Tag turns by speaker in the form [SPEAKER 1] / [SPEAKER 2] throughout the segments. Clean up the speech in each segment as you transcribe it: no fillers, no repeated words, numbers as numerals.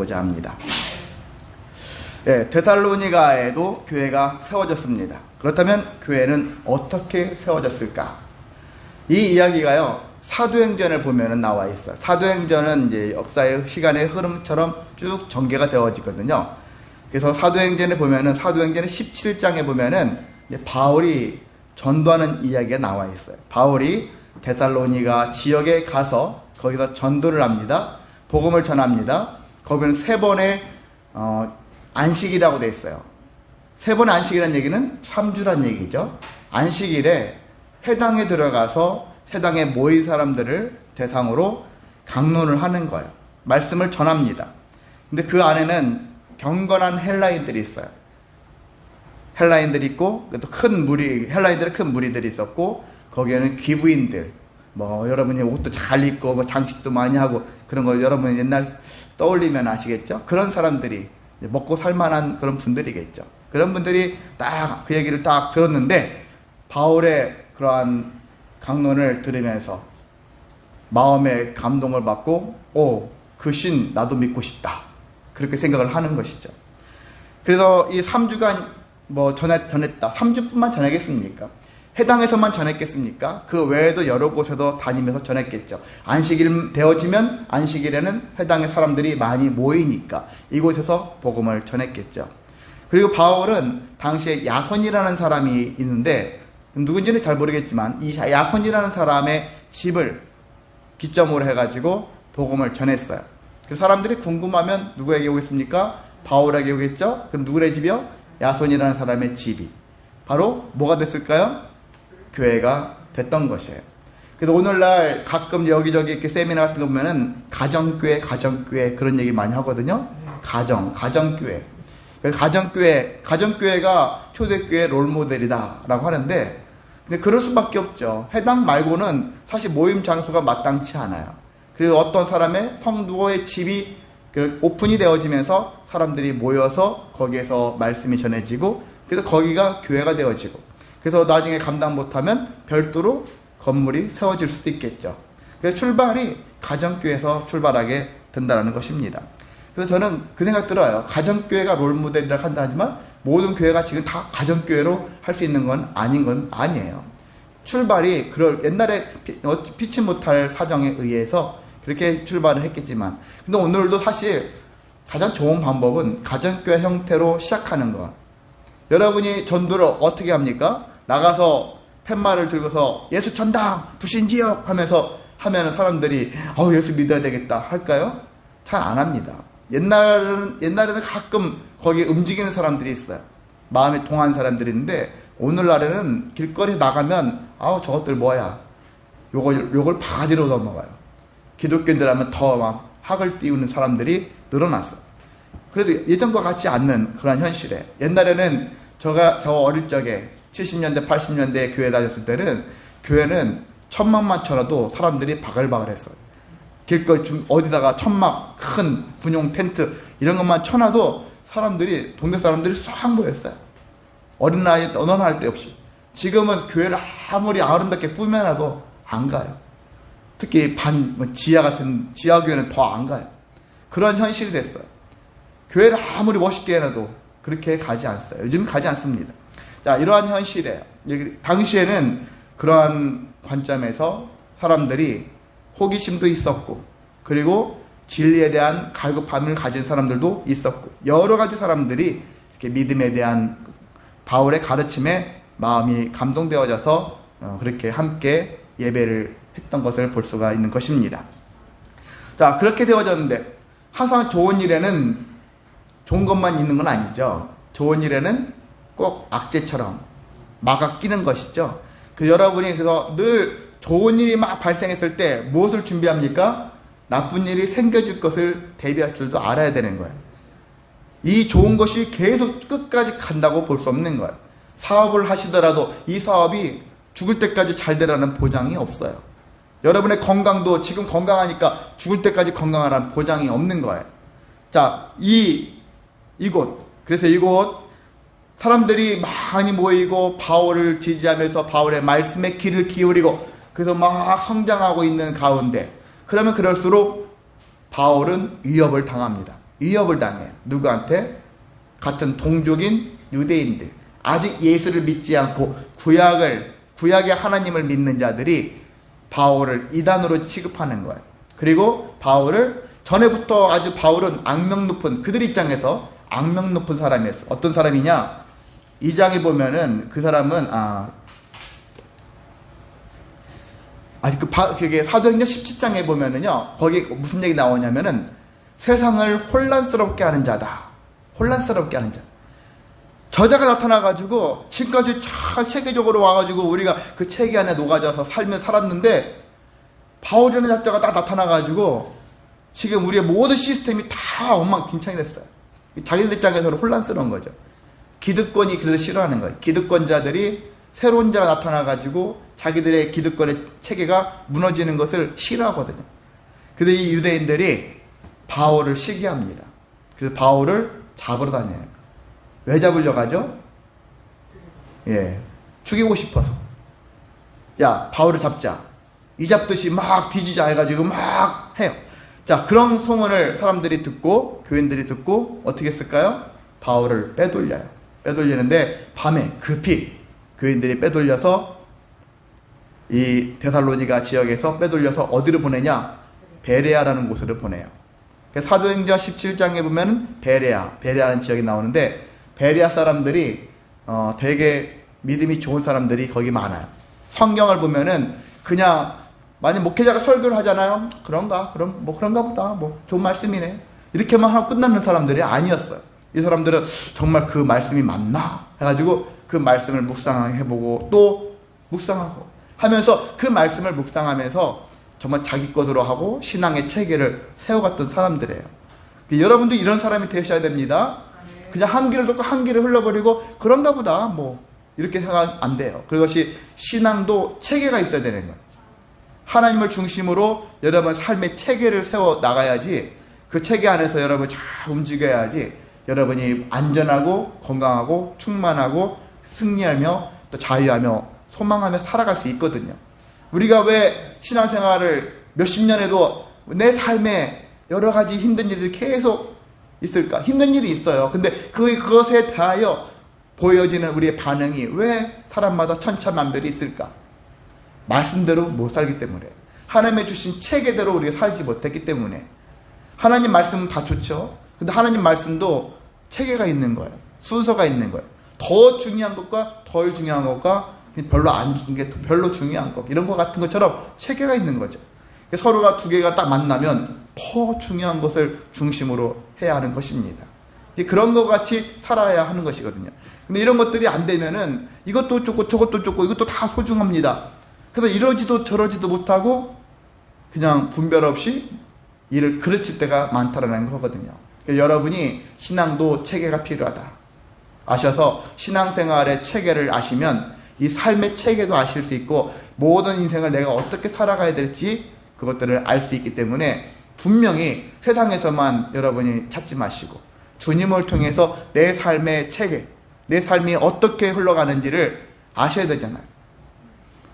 [SPEAKER 1] 나누고자 합니다. 데살로니가에도 교회가 세워졌습니다. 그렇다면 교회는 어떻게 세워졌을까? 이 이야기가요, 사도행전을 보면은 나와 있어요. 사도행전은 이제 역사의 시간의 흐름처럼 쭉 전개가 되어지거든요. 그래서 사도행전에 보면은, 사도행전의 17장에 보면은 바울이 전도하는 이야기가 나와 있어요. 바울이 데살로니가 지역에 가서 거기서 전도를 합니다. 복음을 전합니다. 거기는 3번의 안식이라고 되어 있어요. 3번의 안식이라는 얘기는 3주란 얘기죠. 안식일에 회당에 들어가서 회당에 모인 사람들을 대상으로 강론을 하는 거예요. 말씀을 전합니다. 근데 그 안에는 경건한 헬라인들이 있어요. 헬라인들이 있고, 또 큰 무리, 헬라인들의 큰 무리들이 있었고, 거기에는 귀부인들, 여러분이 옷도 잘 입고, 장식도 많이 하고, 그런 거 여러분이 옛날 떠올리면 아시겠죠? 그런 사람들이, 먹고 살만한 그런 분들이겠죠. 그런 분들이 딱 그 얘기를 딱 들었는데, 바울의 그러한 강론을 들으면서 마음의 감동을 받고, 그 신 나도 믿고 싶다. 그렇게 생각을 하는 것이죠. 그래서 이 3주간 전했다. 3주뿐만 전하겠습니까? 해당에서만 전했겠습니까? 그 외에도 여러 곳에서 다니면서 전했겠죠. 안식일 되어지면 안식일에는 해당의 사람들이 많이 모이니까 이곳에서 복음을 전했겠죠. 그리고 바울은 당시에 야손이라는 사람이 있는데, 누군지는 잘 모르겠지만 이 야손이라는 사람의 집을 기점으로 해가지고 복음을 전했어요. 그래서 사람들이 궁금하면 누구에게 오겠습니까? 바울에게 오겠죠? 그럼 누구의 집이요? 야손이라는 사람의 집이 바로 뭐가 됐을까요? 교회가 됐던 것이에요. 그래서 오늘날 가끔 여기저기 이렇게 세미나 같은 거 보면은 가정교회 그런 얘기 많이 하거든요. 가정교회. 그래서 가정교회가 초대교회 롤모델이다 라고 하는데, 근데 그럴 수밖에 없죠. 해당 말고는 사실 모임 장소가 마땅치 않아요. 그리고 어떤 사람의 성도의 집이 오픈이 되어지면서 사람들이 모여서 거기에서 말씀이 전해지고, 그래서 거기가 교회가 되어지고, 그래서 나중에 감당 못하면 별도로 건물이 세워질 수도 있겠죠. 그래서 출발이 가정교회에서 출발하게 된다는 것입니다. 그래서 저는 그 생각 들어요. 가정교회가 롤모델이라고 한다 하지만 모든 교회가 지금 다 가정교회로 할 수 있는 건 아니에요. 출발이 옛날에 피치 못할 사정에 의해서 그렇게 출발을 했겠지만, 근데 오늘도 사실 가장 좋은 방법은 가정교회 형태로 시작하는 거. 여러분이 전도를 어떻게 합니까? 나가서 팻말을 들고서 예수 전당 부신지역 하면은 사람들이 예수 믿어야 되겠다 할까요? 잘 안 합니다. 옛날에는 가끔 거기에 움직이는 사람들이 있어요. 마음이 동한 사람들이 있는데, 오늘날에는 길거리 나가면 저것들 뭐야, 요걸 바가지로 넘어가요. 기독교인들 하면 더 막 학을 띄우는 사람들이 늘어났어요. 그래도 예전과 같지 않는 그런 현실에, 옛날에는 저 어릴 적에 70년대 80년대에 교회 다녔을 때는 교회는 천막만 쳐놔도 사람들이 바글바글 했어요. 길거리 어디다가 천막, 큰 분용 텐트 이런 것만 쳐놔도 동네 사람들이 싹 모였어요. 어린 나이에 언어할 데 없이. 지금은 교회를 아무리 아름답게 꾸며놔도 안 가요. 특히 지하교회는 더 안 가요. 그런 현실이 됐어요. 교회를 아무리 멋있게 해놔도 그렇게 가지 않았어요. 요즘 가지 않습니다. 자, 이러한 현실에, 당시에는 그러한 관점에서 사람들이 호기심도 있었고, 그리고 진리에 대한 갈급함을 가진 사람들도 있었고, 여러 가지 사람들이 이렇게 믿음에 대한 바울의 가르침에 마음이 감동되어져서 그렇게 함께 예배를 했던 것을 볼 수가 있는 것입니다. 자, 그렇게 되어졌는데 항상 좋은 일에는 좋은 것만 있는 건 아니죠. 좋은 일에는 꼭 악재처럼 막아 끼는 것이죠. 여러분이 그래서 늘 좋은 일이 막 발생했을 때 무엇을 준비합니까? 나쁜 일이 생겨질 것을 대비할 줄도 알아야 되는 거예요. 이 좋은 것이 계속 끝까지 간다고 볼 수 없는 거예요. 사업을 하시더라도 이 사업이 죽을 때까지 잘 되라는 보장이 없어요. 여러분의 건강도 지금 건강하니까 죽을 때까지 건강하라는 보장이 없는 거예요. 자, 그래서 이곳 사람들이 많이 모이고 바울을 지지하면서 바울의 말씀에 귀를 기울이고 그래서 막 성장하고 있는 가운데, 그러면 그럴수록 바울은 위협을 당합니다. 위협을 당해요. 누구한테? 같은 동족인 유대인들, 아직 예수를 믿지 않고 구약의 하나님을 믿는 자들이 바울을 이단으로 취급하는 거예요. 그리고 바울을 전에부터 아주 바울은 악명 높은, 그들 입장에서 악명 높은 사람이었어. 어떤 사람이냐? 2장에 보면은 그 사람은 그게 사도행전 17장에 보면은요, 거기 무슨 얘기 나오냐면은 세상을 혼란스럽게 하는 자다. 혼란스럽게 하는 자. 저자가 나타나가지고 지금까지 잘 체계적으로 와가지고 우리가 그 체계 안에 녹아져서 살았는데, 바울이라는 자자가 딱 나타나가지고 지금 우리의 모든 시스템이 다 엉망진창이 됐어요. 자기들 입장에서는 혼란스러운 거죠. 기득권이 그래서 싫어하는 거예요. 기득권자들이 새로운 자가 나타나가지고 자기들의 기득권의 체계가 무너지는 것을 싫어하거든요. 그래서 이 유대인들이 바울을 시기합니다. 그래서 바울을 잡으러 다녀요. 왜 잡으려고 하죠? 죽이고 싶어서. 야, 바울을 잡자. 이 잡듯이 막 뒤지자 해가지고 막 해요. 자, 그런 소문을 사람들이 듣고, 교인들이 듣고 어떻게 했을까요? 바울을 빼돌려요. 빼돌리는데 밤에 급히 교인들이 빼돌려서 이 데살로니가 지역에서 빼돌려서 어디로 보내냐? 베레아라는 곳으로 보내요. 사도행전 17장에 보면 베레아라는 지역이 나오는데, 베레아 사람들이 되게 믿음이 좋은 사람들이 거기 많아요. 성경을 보면은 그냥 만약 목회자가 설교를 하잖아요. 그런가 보다. 뭐 좋은 말씀이네. 이렇게만 하고 끝나는 사람들이 아니었어요. 이 사람들은 정말 그 말씀이 맞나? 해가지고 그 말씀을 묵상해보고 또 묵상하고 하면서 그 말씀을 묵상하면서 정말 자기 것으로 하고 신앙의 체계를 세워갔던 사람들이에요. 여러분도 이런 사람이 되셔야 됩니다. 그냥 한 길을 듣고 한 길을 흘러버리고 그런가 보다 뭐 이렇게 생각하면 안 돼요. 그것이 신앙도 체계가 있어야 되는 거예요. 하나님을 중심으로 여러분 삶의 체계를 세워 나가야지, 그 체계 안에서 여러분 잘 움직여야지 여러분이 안전하고 건강하고 충만하고 승리하며 또 자유하며 소망하며 살아갈 수 있거든요. 우리가 왜 신앙생활을 몇십 년 해도 내 삶에 여러 가지 힘든 일들이 계속 있을까? 힘든 일이 있어요. 근데 그것에 대하여 보여지는 우리의 반응이 왜 사람마다 천차만별이 있을까? 말씀대로 못 살기 때문에, 하나님의 주신 체계대로 우리가 살지 못했기 때문에. 하나님 말씀은 다 좋죠. 근데 하나님 말씀도 체계가 있는 거예요. 순서가 있는 거예요. 더 중요한 것과 덜 중요한 것과 별로 안 중요한 게 별로 중요한 것, 이런 것 같은 것처럼 체계가 있는 거죠. 서로가 두 개가 딱 만나면 더 중요한 것을 중심으로 해야 하는 것입니다. 그런 것 같이 살아야 하는 것이거든요. 근데 이런 것들이 안 되면은 이것도 좋고 저것도 좋고 이것도 다 소중합니다. 그래서 이러지도 저러지도 못하고 그냥 분별 없이 일을 그르칠 때가 많다라는 거거든요. 그러니까 여러분이 신앙도 체계가 필요하다 아셔서 신앙생활의 체계를 아시면 이 삶의 체계도 아실 수 있고 모든 인생을 내가 어떻게 살아가야 될지 그것들을 알 수 있기 때문에 분명히 세상에서만 여러분이 찾지 마시고 주님을 통해서 내 삶의 체계, 내 삶이 어떻게 흘러가는지를 아셔야 되잖아요.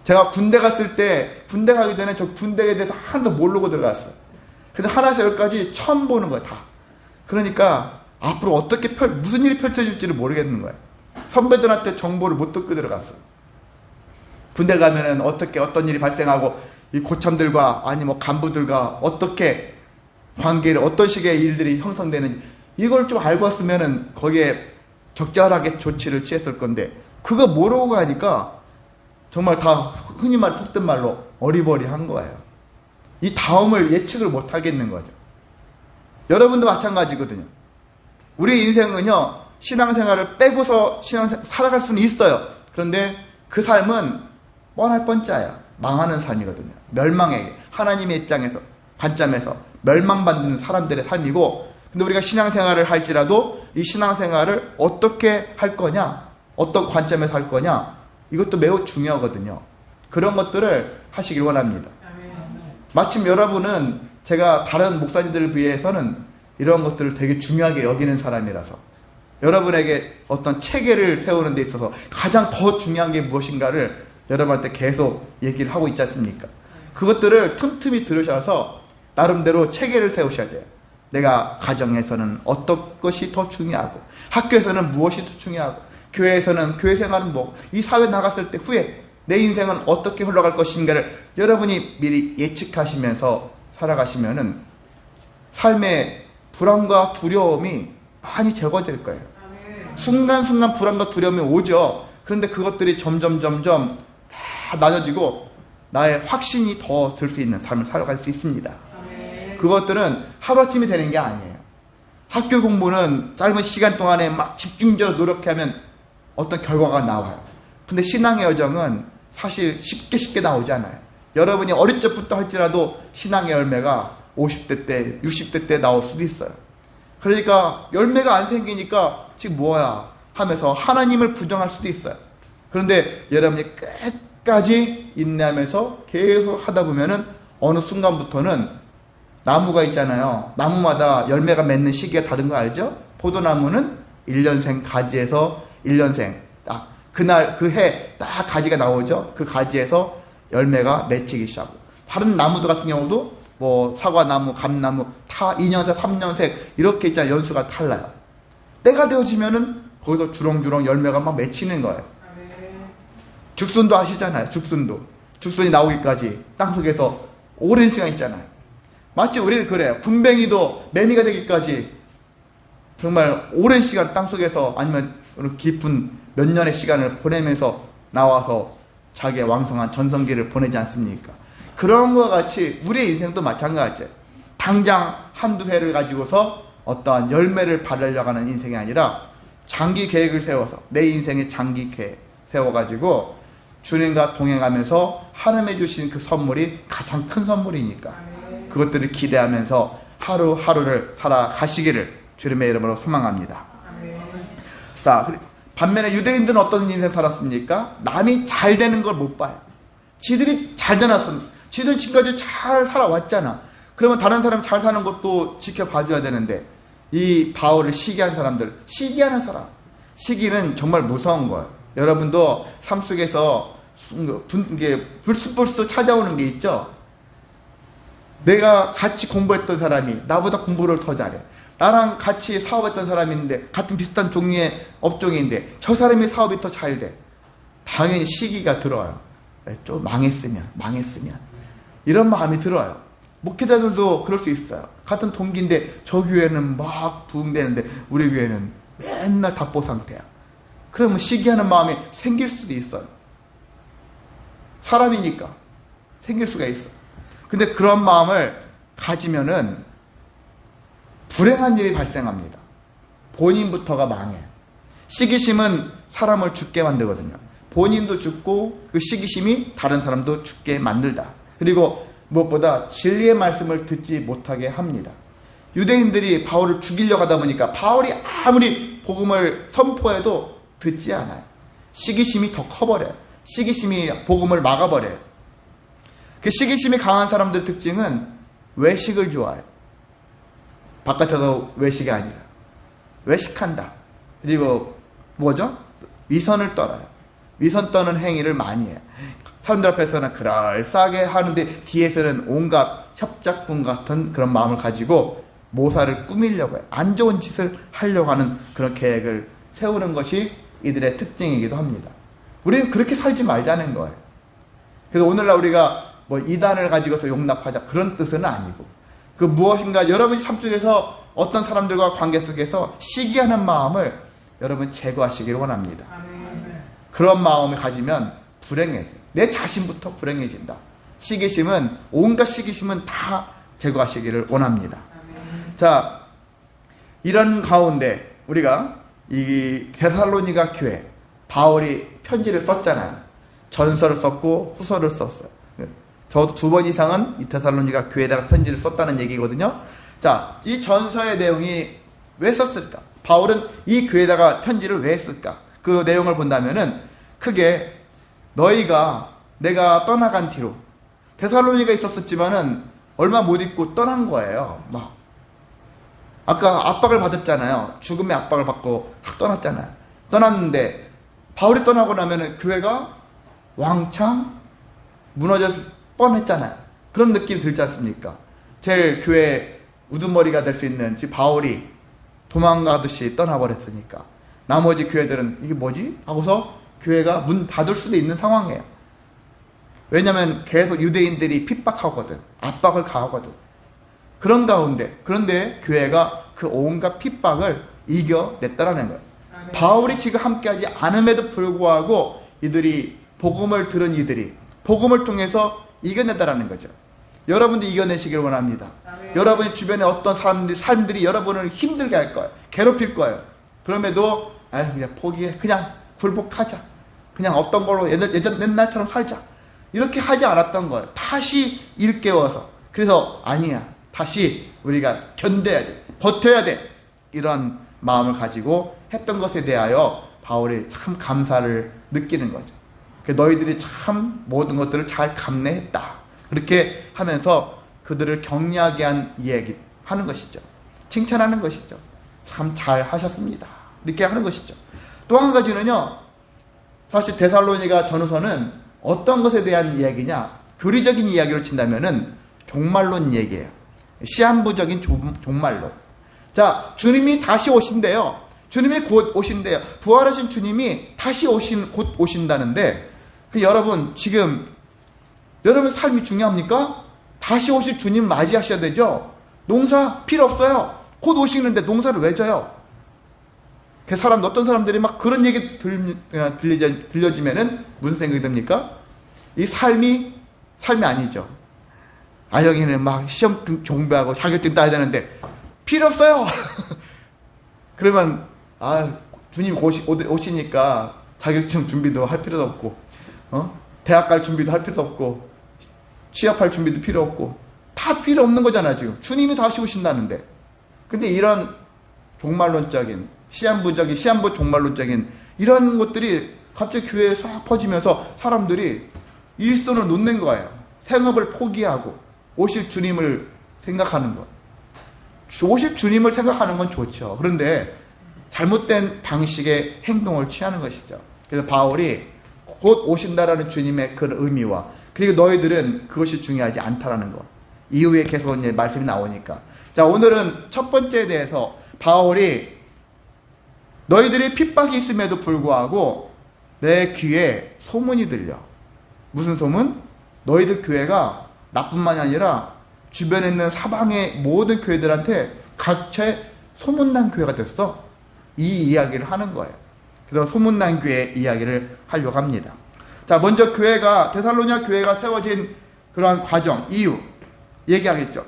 [SPEAKER 1] 제가 군대 갔을 때, 군대 가기 전에 저 군대에 대해서 하나도 모르고 들어갔어요. 그래서 하나에서 열까지 처음 보는 거예요, 다. 그러니까 앞으로 어떻게 무슨 일이 펼쳐질지를 모르겠는 거예요. 선배들한테 정보를 못 듣고 들어갔어요. 군대 가면은 어떤 일이 발생하고 이 고참들과 아니 뭐 간부들과 어떻게 관계를, 어떤 식의 일들이 형성되는지 이걸 좀 알고 왔으면은 거기에 적절하게 조치를 취했을 건데 그거 모르고 가니까 정말 다 흔히 속된 말로 어리버리한 거예요. 이 다음을 예측을 못 하겠는 거죠. 여러분도 마찬가지거든요. 우리 인생은요, 신앙생활을 빼고서 살아갈 수는 있어요. 그런데 그 삶은 뻔할 뻔짜야. 망하는 삶이거든요. 멸망에게, 하나님의 입장에서, 관점에서 멸망받는 사람들의 삶이고, 근데 우리가 신앙생활을 할지라도 이 신앙생활을 어떻게 할 거냐, 어떤 관점에서 할 거냐, 이것도 매우 중요하거든요. 그런 것들을 하시길 원합니다. 마침 여러분은 제가 다른 목사님들을 비해서는 이런 것들을 되게 중요하게 여기는 사람이라서 여러분에게 어떤 체계를 세우는 데 있어서 가장 더 중요한 게 무엇인가를 여러분한테 계속 얘기를 하고 있지 않습니까? 그것들을 틈틈이 들으셔서 나름대로 체계를 세우셔야 돼요. 내가 가정에서는 어떤 것이 더 중요하고, 학교에서는 무엇이 더 중요하고, 교회에서는 교회 생활은 뭐, 이 사회 나갔을 때 후에 내 인생은 어떻게 흘러갈 것인가를 여러분이 미리 예측하시면서 살아가시면은 삶의 불안과 두려움이 많이 제거될 거예요. 순간순간 불안과 두려움이 오죠. 그런데 그것들이 점점 다 낮아지고 나의 확신이 더 들 수 있는 삶을 살아갈 수 있습니다. 그것들은 하루아침이 되는 게 아니에요. 학교 공부는 짧은 시간 동안에 막 집중적으로 노력하면 어떤 결과가 나와요. 근데 신앙의 여정은 사실 쉽게 나오지 않아요. 여러분이 어릴 적부터 할지라도 신앙의 열매가 50대 때, 60대 때 나올 수도 있어요. 그러니까 열매가 안 생기니까 지금 뭐야 하면서 하나님을 부정할 수도 있어요. 그런데 여러분이 끝까지 인내하면서 계속 하다 보면은 어느 순간부터는 나무가 있잖아요. 나무마다 열매가 맺는 시기가 다른 거 알죠? 포도나무는 1년생 가지에서 1년생 딱 그날 그 해 딱 가지가 나오죠. 그 가지에서 열매가 맺히기 시작하고, 다른 나무들 같은 경우도 뭐 사과나무, 감나무 다 2년생, 3년생 이렇게 있잖아요. 연수가 달라요. 때가 되어지면은 거기서 주렁주렁 열매가 막 맺히는 거예요. 죽순도 아시잖아요. 죽순이 나오기까지 땅속에서 오랜 시간 있잖아요. 마치 우리는 그래요. 군뱅이도 매미가 되기까지 정말 오랜 시간 땅속에서 아니면 깊은 몇 년의 시간을 보내면서 나와서 자기의 왕성한 전성기를 보내지 않습니까? 그런 것과 같이 우리의 인생도 마찬가지예요. 당장 한두 해를 가지고서 어떠한 열매를 바르려고 하는 인생이 아니라 장기 계획을 세워서 내 인생의 장기 계획 세워가지고 주님과 동행하면서 하나님이 주신 그 선물이 가장 큰 선물이니까 그것들을 기대하면서 하루하루를 살아가시기를 주님의 이름으로 소망합니다. 자, 반면에 유대인들은 어떤 인생 살았습니까? 남이 잘 되는 걸 못 봐요. 지들이 잘 되놨습니다. 지들은 지금까지 잘 살아왔잖아. 그러면 다른 사람 잘 사는 것도 지켜봐줘야 되는데, 이 바울을 시기한 사람들, 시기하는 사람, 시기는 정말 무서운 거예요. 여러분도 삶 속에서 불쑥불쑥 찾아오는 게 있죠. 내가 같이 공부했던 사람이 나보다 공부를 더 잘해. 나랑 같이 사업했던 사람이 있는데 같은 비슷한 종류의 업종인데 저 사람이 사업이 더 잘 돼. 당연히 시기가 들어요. 좀 망했으면 이런 마음이 들어요. 목회자들도 그럴 수 있어요. 같은 동기인데 저 교회는 막 부흥되는데 우리 교회는 맨날 답보 상태야. 그러면 시기하는 마음이 생길 수도 있어요. 사람이니까 생길 수가 있어. 근데 그런 마음을 가지면은 불행한 일이 발생합니다. 본인부터가 망해. 시기심은 사람을 죽게 만들거든요. 본인도 죽고 그 시기심이 다른 사람도 죽게 만들다. 그리고 무엇보다 진리의 말씀을 듣지 못하게 합니다. 유대인들이 바울을 죽이려고 하다 보니까 바울이 아무리 복음을 선포해도 듣지 않아요. 시기심이 더 커버려요. 시기심이 복음을 막아버려요. 그 시기심이 강한 사람들의 특징은 외식을 좋아해요. 바깥에서 외식이 아니라 외식한다. 그리고 뭐죠? 위선을 떨어요. 위선 떠는 행위를 많이 해요. 사람들 앞에서는 그럴싸하게 하는데 뒤에서는 온갖 협작군 같은 그런 마음을 가지고 모사를 꾸미려고 해요. 안 좋은 짓을 하려고 하는 그런 계획을 세우는 것이 이들의 특징이기도 합니다. 우리는 그렇게 살지 말자는 거예요. 그래서 오늘날 우리가 뭐 이단을 가지고서 용납하자 그런 뜻은 아니고, 그 무엇인가 여러분 삶 속에서 어떤 사람들과 관계 속에서 시기하는 마음을 여러분 제거하시기를 원합니다. 그런 마음을 가지면 불행해져. 내 자신부터 불행해진다. 시기심은, 온갖 시기심은 다 제거하시기를 원합니다. 자, 이런 가운데 우리가 이 데살로니가 교회, 바울이 편지를 썼잖아요. 전서를 썼고 후서를 썼어요. 저도 2번 이상은 이 데살로니가 교회에다가 편지를 썼다는 얘기거든요. 자, 이 전서의 내용이 왜 썼을까? 바울은 이 교회에다가 편지를 왜 했을까? 그 내용을 본다면은 크게 너희가 내가 떠나간 뒤로 데살로니가 있었지만은 얼마 못 있고 떠난 거예요. 막 아까 압박을 받았잖아요. 죽음의 압박을 받고 떠났잖아요. 떠났는데 바울이 떠나고 나면은 교회가 왕창 무너졌을 뻔했잖아요. 그런 느낌이 들지 않습니까? 제일 교회 우두머리가 될 수 있는 즉 바울이 도망가듯이 떠나버렸으니까 나머지 교회들은 이게 뭐지? 하고서 교회가 문 닫을 수도 있는 상황이에요. 왜냐하면 계속 유대인들이 핍박하거든, 압박을 가하거든. 그런 가운데, 그런데 교회가 그 온갖 핍박을 이겨냈다라는 거예요. 바울이 지금 함께하지 않음에도 불구하고 이들이 복음을 들은 이들이 복음을 통해서 이겨냈다라는 거죠. 여러분도 이겨내시길 원합니다. 여러분의 주변에 어떤 사람들이 여러분을 힘들게 할 거예요. 괴롭힐 거예요. 그럼에도 그냥 포기해. 그냥 굴복하자. 그냥 없던 걸로 옛날처럼 살자. 이렇게 하지 않았던 거예요. 다시 일깨워서. 그래서 아니야. 다시 우리가 견뎌야 돼. 버텨야 돼. 이런 마음을 가지고 했던 것에 대하여 바울이 참 감사를 느끼는 거죠. 너희들이 참 모든 것들을 잘 감내했다. 그렇게 하면서 그들을 격려하게 한 이야기 하는 것이죠. 칭찬하는 것이죠. 참 잘 하셨습니다. 이렇게 하는 것이죠. 또 한 가지는요, 사실 데살로니가 전후서는 어떤 것에 대한 이야기냐, 교리적인 이야기로 친다면은 종말론 얘기예요. 시한부적인 종말론. 자, 주님이 다시 오신대요. 주님이 곧 오신대요. 부활하신 주님이 다시 곧 오신다는데, 여러분, 지금, 여러분 삶이 중요합니까? 다시 오실 주님 맞이하셔야 되죠? 농사 필요 없어요. 곧 오시는데 농사를 왜 져요? 어떤 사람들이 막 그런 얘기 들려지면은 무슨 생각이 듭니까? 이 삶이 아니죠. 여기는 막 시험 준비하고 자격증 따야 되는데 필요 없어요. 그러면 주님 오시니까 자격증 준비도 할 필요도 없고, 대학 갈 준비도 할 필요도 없고, 취업할 준비도 필요 없고, 다 필요 없는 거잖아요, 지금. 주님이 다시 오신다는데. 근데 이런 종말론적인, 시한부 종말론적인 이런 것들이 갑자기 교회에 싹 퍼지면서 사람들이 일손을 놓는 거예요. 생업을 포기하고 오실 주님을 생각하는 것. 오실 주님을 생각하는 건 좋죠. 그런데 잘못된 방식의 행동을 취하는 것이죠. 그래서 바울이 곧 오신다라는 주님의 그 의미와, 그리고 너희들은 그것이 중요하지 않다라는 것. 이후에 계속 이제 말씀이 나오니까. 자, 오늘은 첫 번째에 대해서 바울이 너희들이 핍박이 있음에도 불구하고 내 귀에 소문이 들려. 무슨 소문? 너희들 교회가 나뿐만이 아니라 주변에 있는 사방의 모든 교회들한테 각처에 소문난 교회가 됐어. 이 이야기를 하는 거예요. 그래서 소문난 교회 이야기를 하려고 합니다. 자, 먼저 데살로니가 교회가 세워진 그러한 과정, 이유 얘기하겠죠.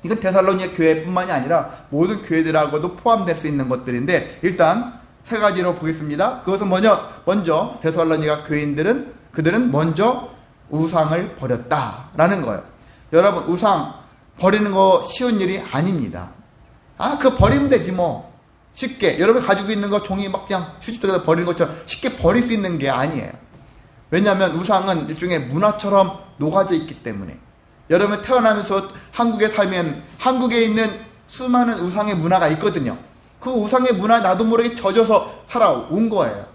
[SPEAKER 1] 이건 데살로니가 교회뿐만이 아니라 모든 교회들하고도 포함될 수 있는 것들인데, 일단 세 가지로 보겠습니다. 그것은 먼저 데살로니가 그들은 먼저 우상을 버렸다라는 거예요. 여러분, 우상 버리는 거 쉬운 일이 아닙니다. 그거 버리면 되지 뭐. 쉽게 여러분 가지고 있는 거 종이 막 그냥 휴지통에다 버리는 것처럼 쉽게 버릴 수 있는 게 아니에요. 왜냐하면 우상은 일종의 문화처럼 녹아져 있기 때문에. 여러분 태어나면서 한국에 살면 한국에 있는 수많은 우상의 문화가 있거든요. 그 우상의 문화에 나도 모르게 젖어서 살아온 거예요.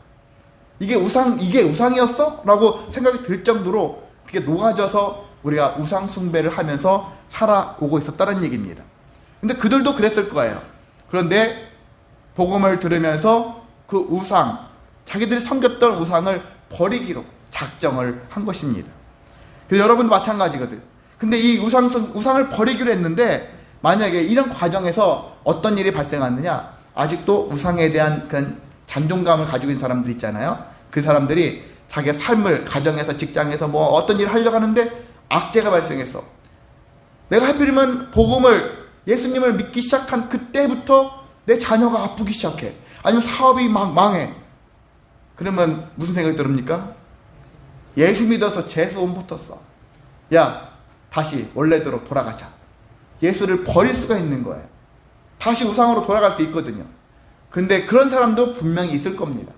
[SPEAKER 1] 이게 우상이었어? 라고 생각이 들 정도로 그게 녹아져서 우리가 우상 숭배를 하면서 살아오고 있었다는 얘기입니다. 근데 그들도 그랬을 거예요. 그런데 복음을 들으면서 그 우상, 자기들이 섬겼던 우상을 버리기로 작정을 한 것입니다. 그래서 여러분도 마찬가지거든요. 근데 이 우상을 버리기로 했는데, 만약에 이런 과정에서 어떤 일이 발생하느냐, 아직도 우상에 대한 그런 잔존감을 가지고 있는 사람들 있잖아요. 그 사람들이 자기의 삶을, 가정에서, 직장에서 뭐 어떤 일을 하려고 하는데 악재가 발생했어. 내가 하필이면 예수님을 믿기 시작한 그때부터 내 자녀가 아프기 시작해. 아니면 사업이 막 망해. 그러면 무슨 생각이 들습니까? 예수 믿어서 재수 온 붙었어. 야, 다시 원래대로 돌아가자. 예수를 버릴 수가 있는 거예요. 다시 우상으로 돌아갈 수 있거든요. 근데 그런 사람도 분명히 있을 겁니다.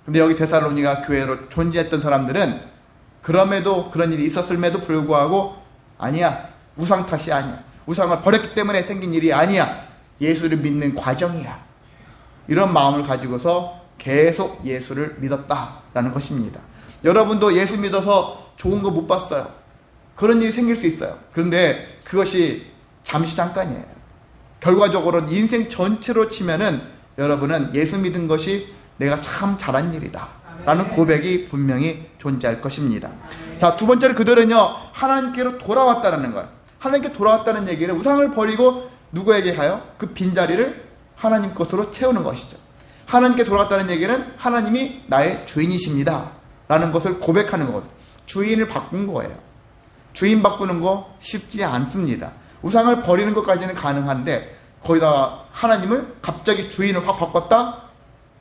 [SPEAKER 1] 근데 여기 데살로니가 교회로 존재했던 사람들은 그럼에도 그런 일이 있었음에도 불구하고 아니야. 우상 탓이 아니야. 우상을 버렸기 때문에 생긴 일이 아니야. 예수를 믿는 과정이야. 이런 마음을 가지고서 계속 예수를 믿었다라는 것입니다. 여러분도 예수 믿어서 좋은 거 못 봤어요. 그런 일이 생길 수 있어요. 그런데 그것이 잠시 잠깐이에요. 결과적으로는 인생 전체로 치면은 여러분은 예수 믿은 것이 내가 참 잘한 일이다 라는 고백이 분명히 존재할 것입니다. 자, 두 번째로 그들은요 하나님께로 돌아왔다는 거예요. 하나님께 돌아왔다는 얘기는 우상을 버리고 누구에게 가요? 그 빈자리를 하나님 것으로 채우는 것이죠. 하나님께 돌아왔다는 얘기는 하나님이 나의 주인이십니다 라는 것을 고백하는 거거든요. 주인을 바꾼 거예요. 주인 바꾸는 거 쉽지 않습니다. 우상을 버리는 것까지는 가능한데 거기다 하나님을 갑자기 주인을 확 바꿨다?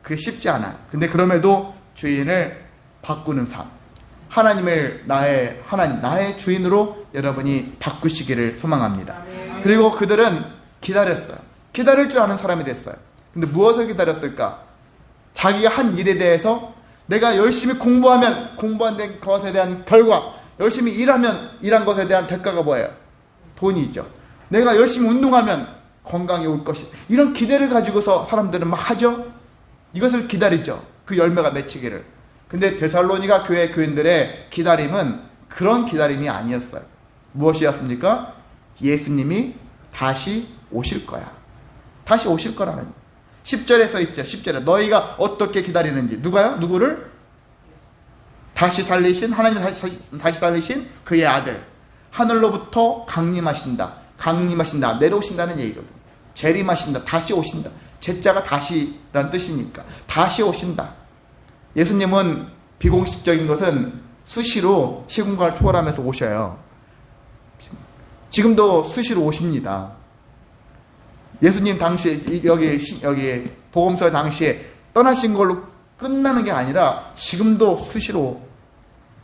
[SPEAKER 1] 그게 쉽지 않아요. 근데 그럼에도 주인을 바꾸는 삶, 하나님을 나의 주인으로 여러분이 바꾸시기를 소망합니다. 그리고 그들은 기다렸어요. 기다릴 줄 아는 사람이 됐어요. 근데 무엇을 기다렸을까? 자기가 한 일에 대해서 내가 열심히 공부하면 공부한 것에 대한 결과, 열심히 일하면 일한 것에 대한 대가가 뭐예요? 돈이죠. 내가 열심히 운동하면 건강이 올 것이, 이런 기대를 가지고서 사람들은 막 하죠. 이것을 기다리죠. 그 열매가 맺히기를. 근데 데살로니가 교회 교인들의 기다림은 그런 기다림이 아니었어요. 무엇이었습니까? 예수님이 다시 오실 거야. 다시 오실 거라는. 10절에 써 있죠. 10절에 너희가 어떻게 기다리는지. 누가요? 누구를? 다시 살리신, 하나님이 다시 살리신 그의 아들. 하늘로부터 강림하신다. 강림하신다. 내려오신다는 얘기거든요. 재림하신다. 다시 오신다. 제자가 다시라는 뜻이니까. 다시 오신다. 예수님은 비공식적인 것은 수시로 시공간을 초월하면서 오셔요. 지금도 수시로 오십니다. 예수님 당시에 여기 복음서 당시에 떠나신 걸로 끝나는 게 아니라 지금도 수시로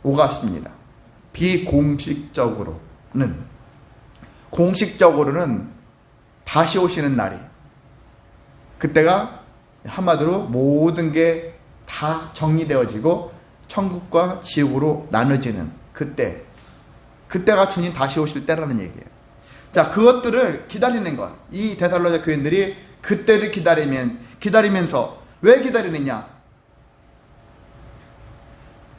[SPEAKER 1] 오갔습니다. 비공식적으로는, 공식적으로는 다시 오시는 날이, 그때가 한마디로 모든 게 다 정리되어지고 천국과 지옥으로 나눠지는 그때가 주님 다시 오실 때라는 얘기예요. 자, 그것들을 기다리는 것. 이 데살로니가 교인들이 그때를 기다리면서 왜 기다리느냐?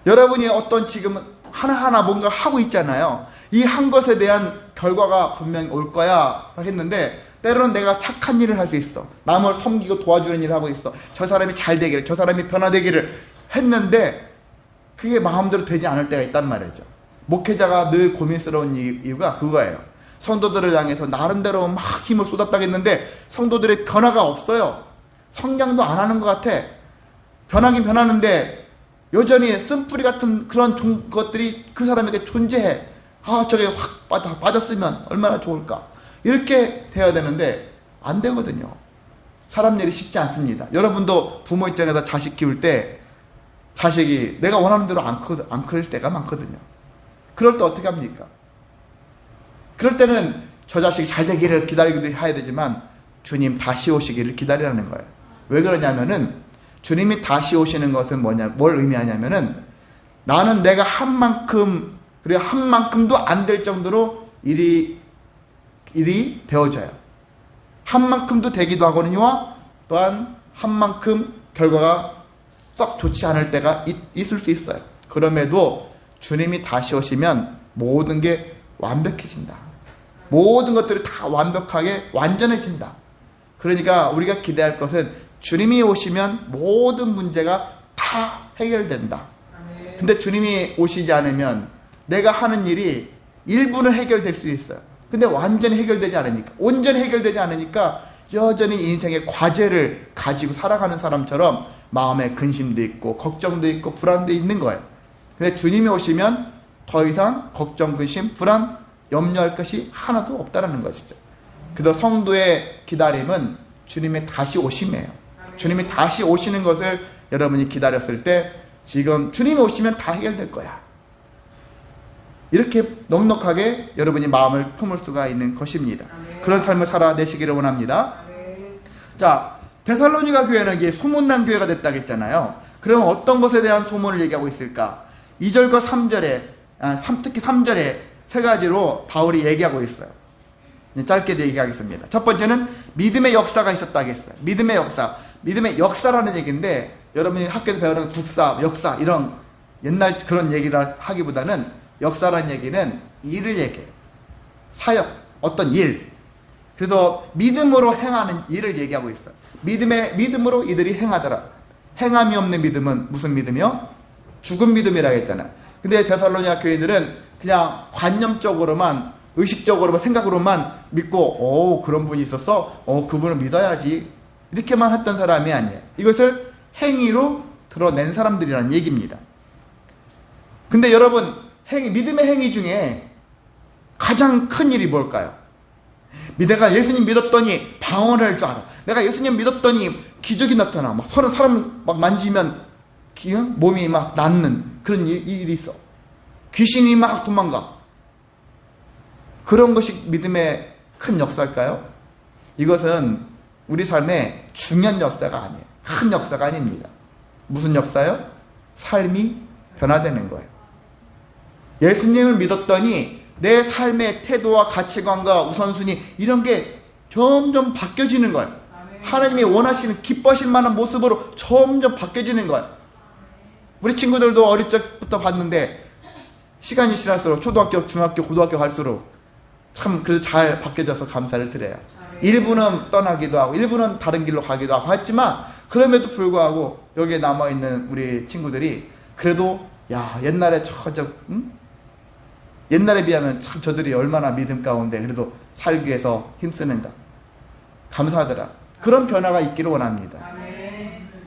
[SPEAKER 1] 여러분이 어떤 지금 하나하나 뭔가 하고 있잖아요. 이 한 것에 대한 결과가 분명히 올 거야 했는데, 때로는 내가 착한 일을 할 수 있어. 남을 섬기고 도와주는 일을 하고 있어. 저 사람이 잘 되기를, 저 사람이 변화되기를 했는데 그게 마음대로 되지 않을 때가 있단 말이죠. 목회자가 늘 고민스러운 이유가 그거예요. 성도들을 향해서 나름대로 막 힘을 쏟았다겠는데 성도들의 변화가 없어요. 성장도 안 하는 것 같아. 변하긴 변하는데 여전히 쓴뿌리 같은 그런 것들이 그 사람에게 존재해. 아, 저게 확 빠졌으면 얼마나 좋을까. 이렇게 돼야 되는데 안 되거든요. 사람 일이 쉽지 않습니다. 여러분도 부모 입장에서 자식 키울 때 자식이 내가 원하는 대로 안 클 때가 많거든요. 그럴 때 어떻게 합니까? 그럴 때는 저 자식이 잘 되기를 기다리기도 해야 되지만 주님 다시 오시기를 기다리라는 거예요. 왜 그러냐면은 주님이 다시 오시는 것은 뭘 의미하냐면은 나는 내가 한 만큼, 그리고 한 만큼도 안 될 정도로 일이 되어져요. 한 만큼도 되기도 하거든요. 또한 한 만큼 결과가 썩 좋지 않을 때가 있을 수 있어요. 그럼에도 주님이 다시 오시면 모든 게 완벽해진다. 모든 것들이 다 완벽하게 완전해진다. 그러니까 우리가 기대할 것은 주님이 오시면 모든 문제가 다 해결된다. 근데 주님이 오시지 않으면 내가 하는 일이 일부는 해결될 수 있어요. 근데 완전히 해결되지 않으니까, 온전히 해결되지 않으니까 여전히 인생의 과제를 가지고 살아가는 사람처럼 마음에 근심도 있고 걱정도 있고 불안도 있는 거예요. 근데 주님이 오시면 더 이상 걱정, 근심, 불안, 염려할 것이 하나도 없다는 것이죠. 그래서 성도의 기다림은 주님의 다시 오심이에요. 주님이 다시 오시는 것을 여러분이 기다렸을 때 지금 주님이 오시면 다 해결될 거야. 이렇게 넉넉하게 여러분이 마음을 품을 수가 있는 것입니다. 그런 삶을 살아내시기를 원합니다. 자, 데살로니가 교회는 이게 소문난 교회가 됐다고 했잖아요. 그러면 어떤 것에 대한 소문을 얘기하고 있을까? 2절과 3절에, 특히 3절에 세 가지로 바울이 얘기하고 있어요. 짧게 얘기하겠습니다. 첫 번째는 믿음의 역사가 있었다고 했어요. 믿음의 역사. 믿음의 역사라는 얘기인데 여러분이 학교에서 배우는 국사, 역사 이런 옛날 그런 얘기를 하기보다는 역사라는 얘기는 일을 얘기해요. 사역, 어떤 일. 그래서 믿음으로 행하는 일을 얘기하고 있어요. 믿음으로 이들이 행하더라. 행함이 없는 믿음은 무슨 믿음이요? 죽은 믿음이라고 했잖아요. 근데 데살로니가 교인들은 그냥 관념적으로만, 의식적으로만, 생각으로만 믿고, 그런 분이 있었어? 그분을 믿어야지. 이렇게만 했던 사람이 아니에요. 이것을 행위로 드러낸 사람들이라는 얘기입니다. 근데 여러분, 믿음의 행위 중에 가장 큰 일이 뭘까요? 내가 예수님 믿었더니 방언할 줄 알아. 내가 예수님 믿었더니 기적이 나타나. 막 사람 막 만지면 몸이 막 낫는 그런 일이 있어. 귀신이 막 도망가. 그런 것이 믿음의 큰 역사일까요? 이것은 우리 삶의 중요한 역사가 아니에요. 큰 역사가 아닙니다. 무슨 역사요? 삶이 변화되는 거예요. 예수님을 믿었더니 내 삶의 태도와 가치관과 우선순위 이런 게 점점 바뀌어지는 거예요. 하나님이 원하시는 기뻐하실 만한 모습으로 점점 바뀌어지는 거예요. 우리 친구들도 어릴 적부터 봤는데 시간이 지날수록 초등학교, 중학교, 고등학교 갈수록 참 그래도 잘 바뀌어져서 감사를 드려요. 일부는 떠나기도 하고 일부는 다른 길로 가기도 하고 했지만 그럼에도 불구하고 여기에 남아있는 우리 친구들이 그래도 옛날에 옛날에 비하면 참 저들이 얼마나 믿음 가운데 그래도 살기 위해서 힘쓰는가 감사하더라. 그런 변화가 있기를 원합니다.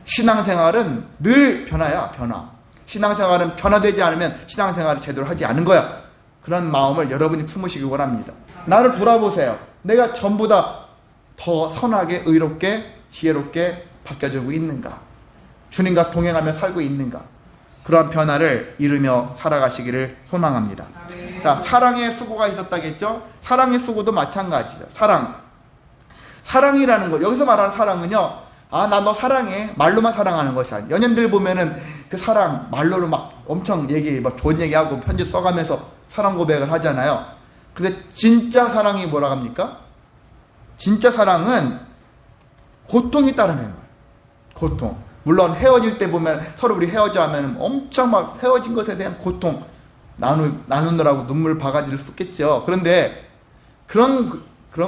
[SPEAKER 1] 신앙생활은 늘 변화야. 신앙생활은 변화되지 않으면 신앙생활을 제대로 하지 않은 거야. 그런 마음을 여러분이 품으시기 원합니다. 나를 돌아보세요. 내가 전보다 더 선하게 의롭게 지혜롭게 바뀌어지고 있는가? 주님과 동행하며 살고 있는가? 그러한 변화를 이루며 살아가시기를 소망합니다. 자, 사랑의 수고가 있었다겠죠? 사랑의 수고도 마찬가지죠. 사랑이라는 거, 여기서 말하는 사랑은요, 나 너 사랑해. 말로만 사랑하는 것이 아니야. 연인들 보면은 그 사랑, 말로는 막 엄청 좋은 얘기하고 편지 써가면서 사랑 고백을 하잖아요. 근데 진짜 사랑이 뭐라 합니까? 진짜 사랑은 고통이 따르는 거예요. 고통. 물론 헤어질 때 보면 서로 우리 헤어져 하면 엄청 막 헤어진 것에 대한 고통 나누느라고 눈물 바가지를 쏟겠죠. 그런데 그런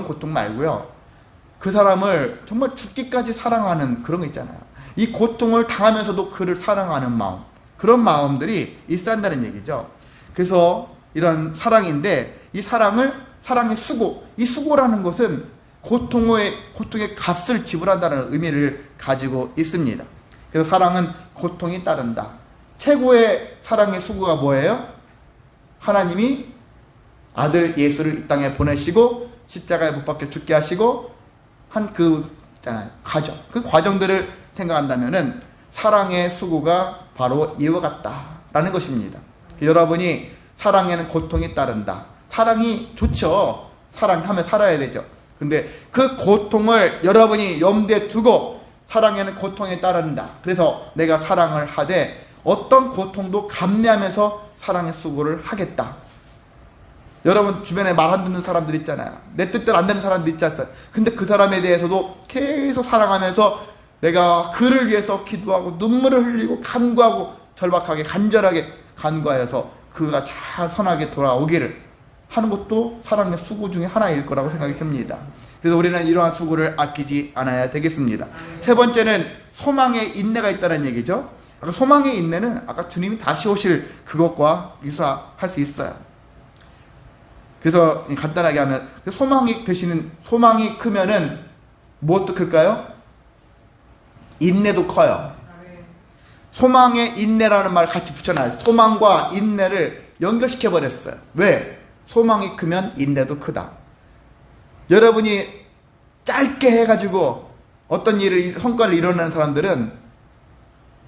[SPEAKER 1] 고통 말고요. 그 사람을 정말 죽기까지 사랑하는 그런 거 있잖아요. 이 고통을 당하면서도 그를 사랑하는 마음. 그런 마음들이 있어야 한다는 얘기죠. 그래서 이런 사랑인데 이 사랑의 수고. 이 수고라는 것은 고통의 값을 지불한다는 의미를 가지고 있습니다. 그래서 사랑은 고통이 따른다. 최고의 사랑의 수고가 뭐예요? 하나님이 아들 예수를 이 땅에 보내시고 십자가에 못 박혀 죽게 하시고 한 과정. 그 과정들을 생각한다면은 사랑의 수고가 바로 이와 같다라는 것입니다. 여러분이 사랑에는 고통이 따른다. 사랑이 좋죠. 사랑하며 살아야 되죠. 근데 그 고통을 여러분이 염두에 두고 사랑에는 고통이 따른다. 그래서 내가 사랑을 하되 어떤 고통도 감내하면서 사랑의 수고를 하겠다. 여러분 주변에 말 안 듣는 사람들 있잖아요. 내 뜻대로 안 되는 사람들 있지 않습니까? 근데 그 사람에 대해서도 계속 사랑하면서 내가 그를 위해서 기도하고 눈물을 흘리고 간구하고 절박하게 간절하게 간구하여서 그가 잘 선하게 돌아오기를 하는 것도 사랑의 수고 중에 하나일 거라고 생각이 듭니다. 그래서 우리는 이러한 수고를 아끼지 않아야 되겠습니다. 세 번째는 소망의 인내가 있다는 얘기죠. 소망의 인내는 아까 주님이 다시 오실 그것과 유사할 수 있어요. 그래서 간단하게 하면 소망이 크면은 무엇도 클까요? 인내도 커요. 소망의 인내라는 말 같이 붙여놔요. 소망과 인내를 연결시켜 버렸어요. 왜? 소망이 크면 인내도 크다. 여러분이 짧게 해가지고 어떤 성과를 이뤄내는 사람들은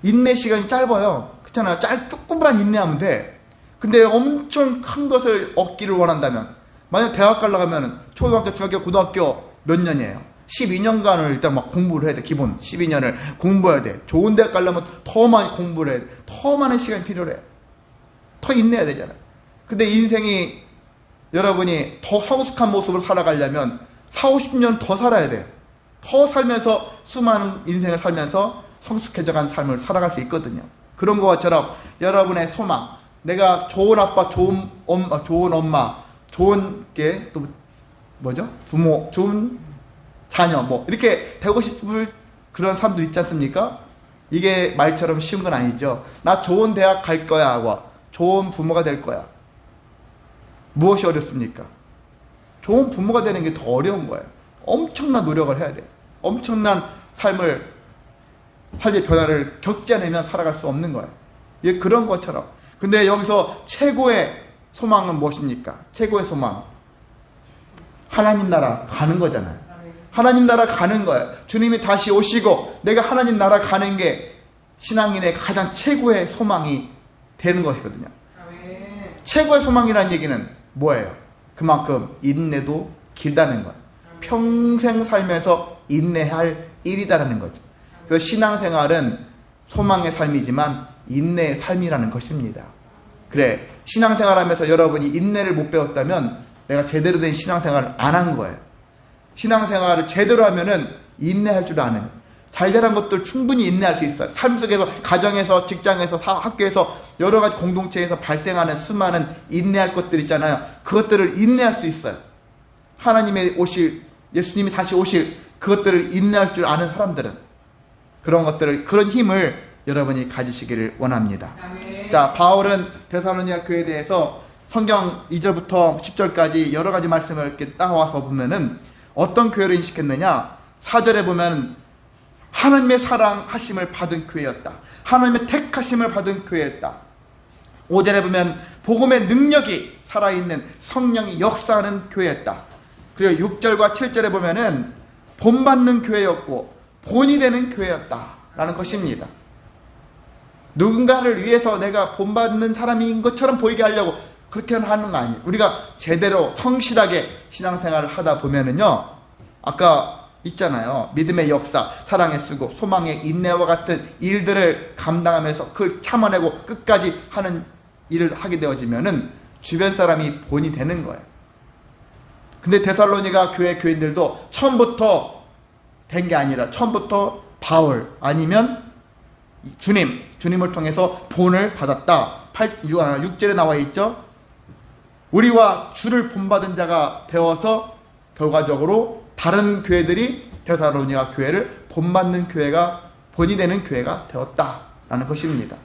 [SPEAKER 1] 인내 시간이 짧아요. 그렇잖아요. 조금만 인내하면 돼. 근데 엄청 큰 것을 얻기를 원한다면, 만약 대학 가려고 하면 초등학교, 중학교, 고등학교 몇 년이에요? 12년간을 일단 막 공부를 해야 돼. 기본 12년을 공부해야 돼. 좋은 대학 가려면 더 많이 공부를 해야 돼. 더 많은 시간이 필요해. 더 인내해야 되잖아요. 근데 인생이 여러분이 더 성숙한 모습으로 살아가려면 40-50년 더 살아야 돼요. 더 살면서 수많은 인생을 살면서 성숙해져간 삶을 살아갈 수 있거든요. 그런 것처럼 여러분의 소망, 내가 좋은 아빠, 좋은 엄마, 좋은 게 또 뭐죠? 부모, 좋은 자녀, 뭐 이렇게 되고 싶을 그런 사람들 있지 않습니까? 이게 말처럼 쉬운 건 아니죠. 나 좋은 대학 갈 거야 하고 좋은 부모가 될 거야. 무엇이 어렵습니까? 좋은 부모가 되는 게 더 어려운 거예요. 엄청난 노력을 해야 돼요. 엄청난 삶의 변화를 겪지 않으면 살아갈 수 없는 거예요. 예, 그런 것처럼. 근데 여기서 최고의 소망은 무엇입니까? 최고의 소망. 하나님 나라 가는 거잖아요. 하나님 나라 가는 거예요. 주님이 다시 오시고 내가 하나님 나라 가는 게 신앙인의 가장 최고의 소망이 되는 것이거든요. 최고의 소망이라는 얘기는 뭐예요? 그만큼 인내도 길다는 거예요. 평생 살면서 인내할 일이다라는 거죠. 그래서 신앙생활은 소망의 삶이지만 인내의 삶이라는 것입니다. 그래, 신앙생활하면서 여러분이 인내를 못 배웠다면 내가 제대로 된 신앙생활을 안 한 거예요. 신앙생활을 제대로 하면은 인내할 줄 아는, 잘 자란 것들 충분히 인내할 수 있어요. 삶 속에서, 가정에서, 직장에서, 학교에서, 여러 가지 공동체에서 발생하는 수많은 인내할 것들 있잖아요. 그것들을 인내할 수 있어요. 하나님의 오실, 예수님이 다시 오실 그것들을 인내할 줄 아는 사람들은 그런 것들을, 그런 힘을 여러분이 가지시기를 원합니다. 아멘. 자, 바울은 데살로니가 교회에 대해서 성경 2절부터 10절까지 여러 가지 말씀을 이렇게 따와서 보면은 어떤 교회를 인식했느냐? 4절에 보면 하나님의 사랑하심을 받은 교회였다. 하나님의 택하심을 받은 교회였다. 5절에 보면 복음의 능력이 살아있는 성령이 역사하는 교회였다. 그리고 6절과 7절에 보면은 본받는 교회였고 본이 되는 교회였다라는 것입니다. 누군가를 위해서 내가 본받는 사람인 것처럼 보이게 하려고 그렇게 하는 거 아니에요. 우리가 제대로 성실하게 신앙생활을 하다 보면은요, 아까 있잖아요. 믿음의 역사, 사랑에 쓰고 소망의 인내와 같은 일들을 감당하면서 그걸 참아내고 끝까지 하는 일을 하게 되어지면은 주변 사람이 본이 되는 거예요. 근데 데살로니가 교회 교인들도 처음부터 된 게 아니라 처음부터 바울 아니면 주님을 통해서 본을 받았다. 6절에 나와 있죠. 우리와 주를 본받은 자가 되어서 결과적으로 다른 교회들이 데살로니가 교회를 본받는 교회가, 본이 되는 교회가 되었다라는 것입니다.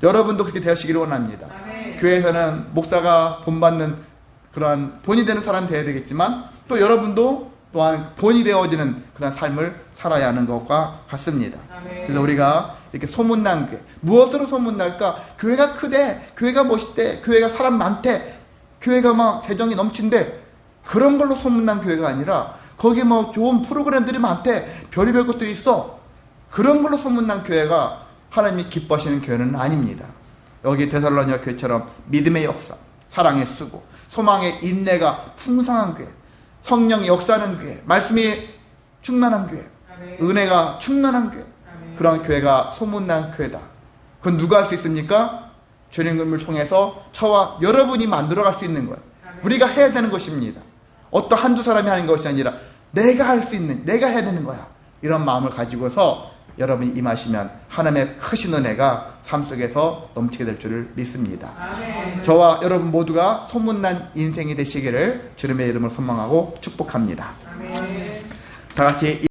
[SPEAKER 1] 여러분도 그렇게 되시기를 원합니다. 아멘. 교회에서는 목사가 본받는 그러한 본이 되는 사람이 되어야 되겠지만 또 여러분도 또한 본이 되어지는 그런 삶을 살아야 하는 것과 같습니다. 아멘. 그래서 우리가 이렇게 소문난 교회, 무엇으로 소문날까? 교회가 크대, 교회가 멋있대, 교회가 사람 많대, 교회가 막 재정이 넘친대, 그런 걸로 소문난 교회가 아니라 거기 뭐 좋은 프로그램들이 많대, 별의별 것들이 있어, 그런 걸로 소문난 교회가 하나님이 기뻐하시는 교회는 아닙니다. 여기 데살로니가 교회처럼 믿음의 역사, 사랑에 쓰고 소망의 인내가 풍성한 교회, 성령이 역사하는 교회, 말씀이 충만한 교회, 은혜가 충만한 교회, 그런 교회가 소문난 교회다. 그건 누가 할 수 있습니까? 주님을 통해서 저와 여러분이 만들어갈 수 있는 거예요. 우리가 해야 되는 것입니다. 어떤 한두 사람이 하는 것이 아니라 내가 할 수 있는, 내가 해야 되는 거야. 이런 마음을 가지고서 여러분이 임하시면 하나님의 크신 은혜가 삶 속에서 넘치게 될 줄을 믿습니다. 아멘. 저와 여러분 모두가 소문난 인생이 되시기를 주님의 이름으로 소망하고 축복합니다. 아멘. 다 같이